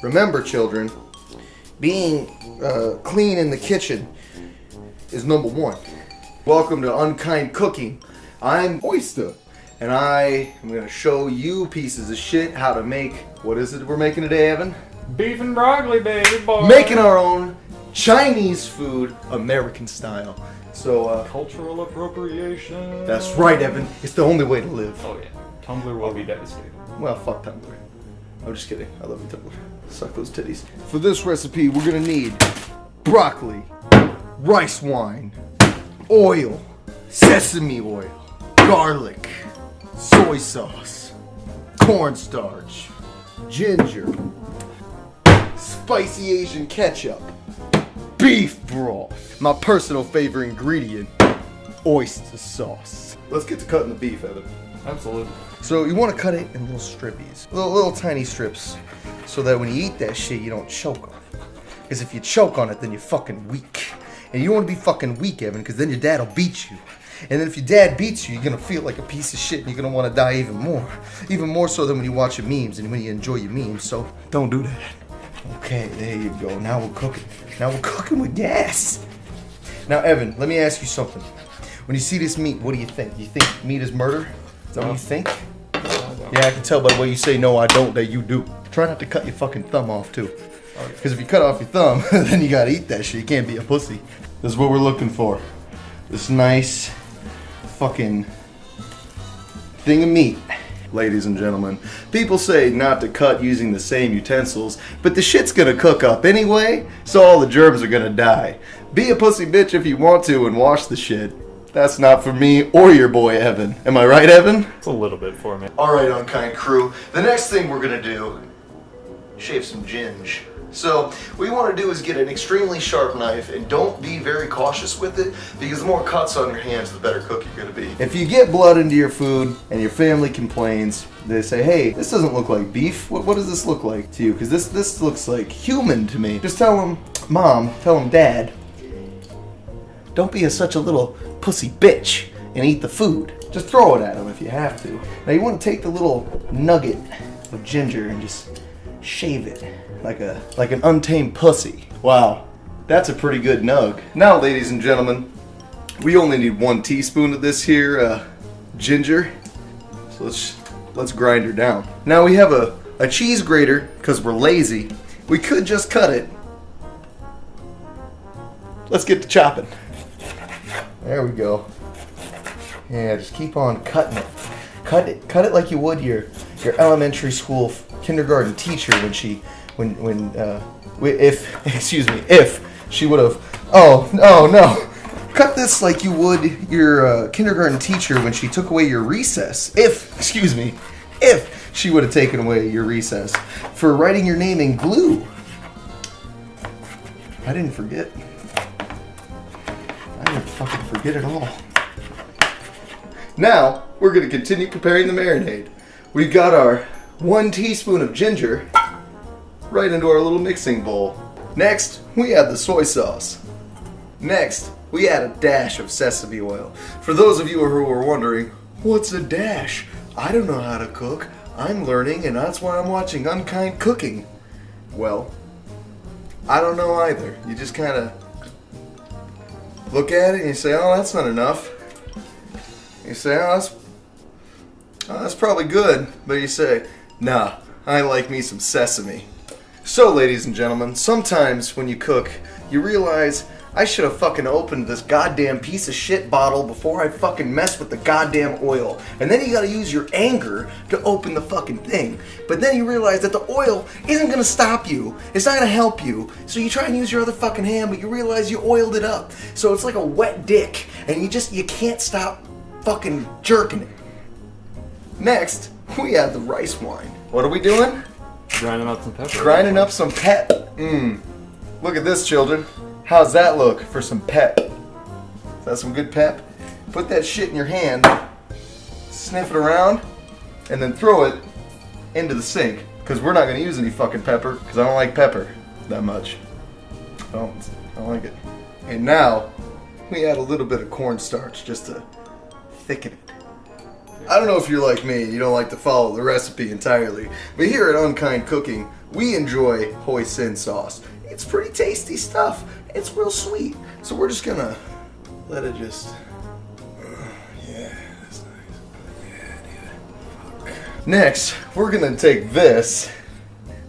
Remember, children, being clean in the kitchen is number one. Welcome to Unkind Cooking. I'm Oyster, and I am going to show you pieces of shit how to make, what is it we're making today, Evan? Beef and broccoli, baby boy. Making our own Chinese food, American style. So, cultural appropriation. that's right, Evan. It's the only way to live. Oh yeah. Tumblr will be devastated. Well, fuck Tumblr. I'm just kidding. I love you, Tumblr. Suck those titties. For this recipe, we're gonna need broccoli, rice wine, oil, sesame oil, garlic, soy sauce, cornstarch, ginger, spicy Asian ketchup, beef broth, my personal favorite ingredient, oyster sauce. Let's get to cutting the beef, Evan. Absolutely. So you want to cut it in little strippies, little tiny strips, so that when you eat that shit, you don't choke on it. Because if you choke on it, then you're fucking weak. And you don't want to be fucking weak, Evan, because then your dad will beat you. And then if your dad beats you, you're going to feel like a piece of shit, and you're going to want to die even more. Even more so than when you watch your memes and when you enjoy your memes, so don't do that. Okay, there you go. Now we're cooking. Now we're cooking with gas. Now, Evan, let me ask you something. When you see this meat, what do you think? You think meat is murder? Is that what you think? Yeah, I can tell by the way you say no, I don't, that you do. Try not to cut your fucking thumb off, too. Because if you cut off your thumb, then you gotta eat that shit. You can't be a pussy. This is what we're looking for. This nice fucking thing of meat. Ladies and gentlemen, people say not to cut using the same utensils, but the shit's gonna cook up anyway, so all the germs are gonna die. Be a pussy bitch if you want to and wash the shit. That's not for me or your boy Evan. Am I right, Evan? It's a little bit for me. Alright, Unkind crew. The next thing we're gonna do, shave some ginge. So, what you want to do is get an extremely sharp knife and don't be very cautious with it, because the more cuts on your hands, the better cook you're going to be. If you get blood into your food and your family complains, they say, hey, this doesn't look like beef. What does this look like to you? Because this looks like human to me. Just tell them, Mom, tell them, Dad, don't be such a little pussy bitch and eat the food. Just throw it at them if you have to. Now you want to take the little nugget of ginger and just shave it like an untamed pussy. Wow, that's a pretty good nug. Now, ladies and gentlemen, we only need 1 teaspoon of this here ginger. So let's grind her down. Now we have a cheese grater because we're lazy. We could just cut it. Let's get to chopping. There we go. Yeah, just keep on cutting it. Cut it like you would your elementary school kindergarten teacher if she would have. Oh no. Cut this like you would your kindergarten teacher when she took away your recess. If she would have taken away your recess for writing your name in glue. I didn't forget. I didn't fucking forget at all. Now, we're going to continue preparing the marinade. We've got our 1 teaspoon of ginger right into our little mixing bowl. Next, we add the soy sauce. Next, we add a dash of sesame oil. For those of you who are wondering, what's a dash? I don't know how to cook. I'm learning, and that's why I'm watching Unkind Cooking. Well, I don't know either. You just kind of look at it and you say, oh, that's not enough. You say, oh, that's probably good. But you say, nah, I like me some sesame. So, ladies and gentlemen, sometimes when you cook, you realize I should have fucking opened this goddamn piece of shit bottle before I fucking messed with the goddamn oil. And then you gotta use your anger to open the fucking thing. But then you realize that the oil isn't gonna stop you. It's not gonna help you. So you try and use your other fucking hand, but you realize you oiled it up. So it's like a wet dick, and you can't stop fucking jerking it. Next, we add the rice wine. What are we doing? Grinding up some pepper. Grinding up some pep. Look at this, children. How's that look for some pep? Is that some good pep? Put that shit in your hand, sniff it around, and then throw it into the sink. Because we're not going to use any fucking pepper, because I don't like pepper that much. I don't like it. And now, we add a little bit of cornstarch just to thicken it. I don't know if you're like me, you don't like to follow the recipe entirely, but here at Unkind Cooking, we enjoy hoisin sauce. It's pretty tasty stuff. It's real sweet. So we're just gonna let it just... yeah, that's nice. Yeah, dude. Next, we're gonna take this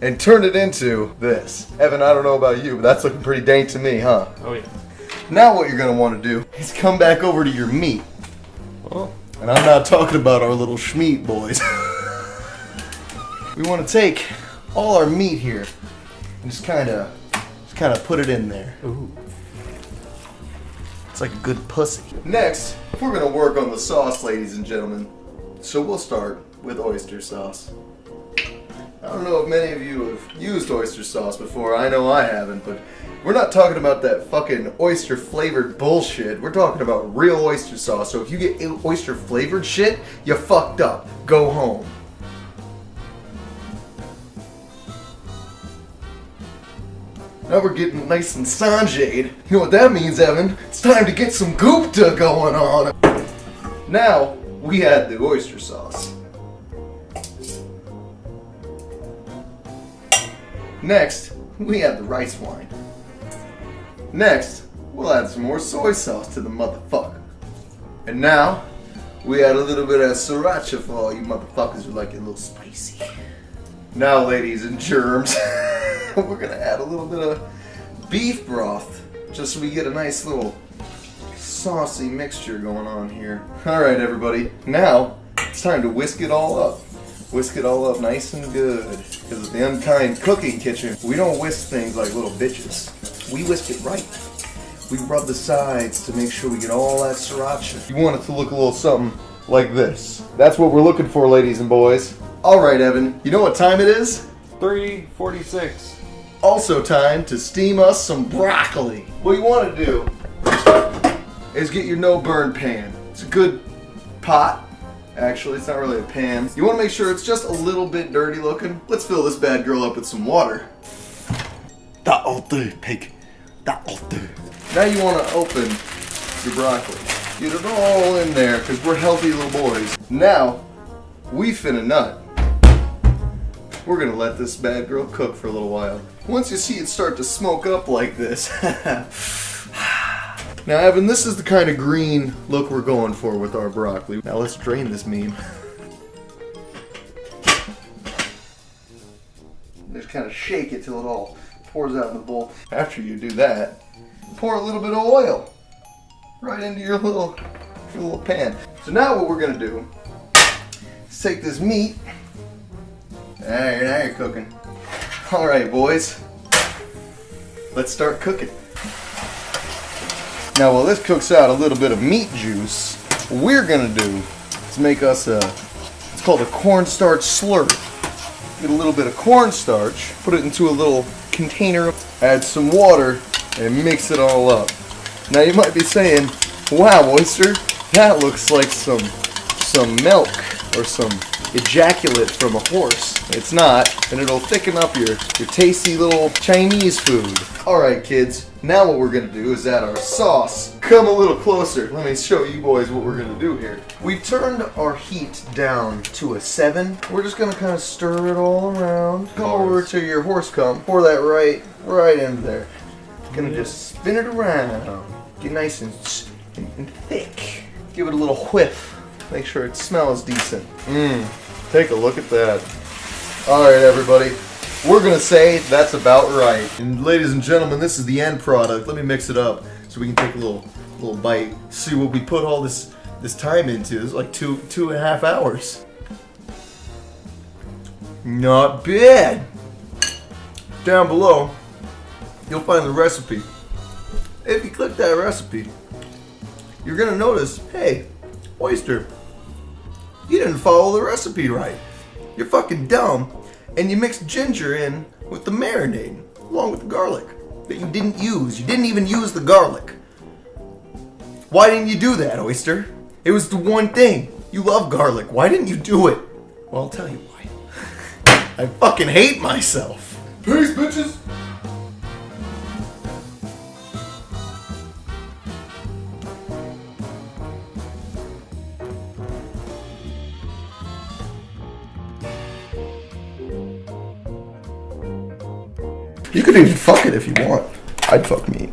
and turn it into this. Evan, I don't know about you, but that's looking pretty dank to me, huh? Oh yeah. Now what you're gonna want to do is come back over to your meat. Oh. And I'm not talking about our little schmeat boys. We want to take all our meat here and just kind of put it in there. Ooh. It's like a good pussy. Next, we're gonna work on the sauce, ladies and gentlemen. So we'll start with oyster sauce. I don't know if many of you have used oyster sauce before. I know I haven't, but we're not talking about that fucking oyster flavored bullshit. We're talking about real oyster sauce. So if you get oyster flavored shit, you fucked up. Go home. Now we're getting nice and sanjayed. You know what that means, Evan? It's time to get some Gupta going on. Now, we add the oyster sauce. Next, we add the rice wine. Next, we'll add some more soy sauce to the motherfucker. And now, we add a little bit of sriracha for all you motherfuckers who like it a little spicy. Now, ladies and germs, we're gonna add a little bit of beef broth just so we get a nice little saucy mixture going on here. Alright, everybody, now it's time to whisk it all up. Whisk it all up nice and good. Because at the Unkind Cooking Kitchen, we don't whisk things like little bitches. We whisk it right. We rub the sides to make sure we get all that sriracha. You want it to look a little something like this. That's what we're looking for, ladies and boys. Alright, Evan, you know what time it is? 3:46. Also time to steam us some broccoli. What you want to do is get your no-burn pan. It's a good pot. Actually, it's not really a pan. You want to make sure it's just a little bit dirty looking. Let's fill this bad girl up with some water. That'll do, pig. That'll do. Now you want to open your broccoli. Get it all in there, because we're healthy little boys. Now, we finna nut. We're gonna let this bad girl cook for a little while. Once you see it start to smoke up like this. Now, Evan, this is the kind of green look we're going for with our broccoli. Now let's drain this meme. Just kind of shake it till it all pours out in the bowl. After you do that, pour a little bit of oil right into your little pan. So now what we're gonna do is take this meat. Now you're cooking. All right, boys. Let's start cooking. Now, while this cooks out a little bit of meat juice, what we're gonna do is make us it's called a cornstarch slurry. Get a little bit of cornstarch, put it into a little container, add some water, and mix it all up. Now, you might be saying, wow, Oyster, that looks like some milk or some ejaculate from a horse. It's not, and it'll thicken up your tasty little Chinese food. Alright, kids, now what we're gonna do is add our sauce. Come a little closer. Let me show you boys what we're gonna do here. We've turned our heat down to a 7. We're just gonna kind of stir it all around. Come over to your horse cum. Pour that right in there. Gonna just spin it around. Get nice and thick. Give it a little whiff. Make sure it smells decent. Take a look at that. Alright, everybody. We're gonna say that's about right. And ladies and gentlemen, this is the end product. Let me mix it up so we can take a little bite. See what we put all this time into. It's like two and a half hours. Not bad. Down below, you'll find the recipe. If you click that recipe, you're gonna notice, hey, Oyster, you didn't follow the recipe right. You're fucking dumb. And you mixed ginger in with the marinade, along with the garlic that you didn't use. You didn't even use the garlic. Why didn't you do that, Oyster? It was the one thing. You love garlic. Why didn't you do it? Well, I'll tell you why. I fucking hate myself. Peace, bitches. You could even fuck it if you want. I'd fuck meat.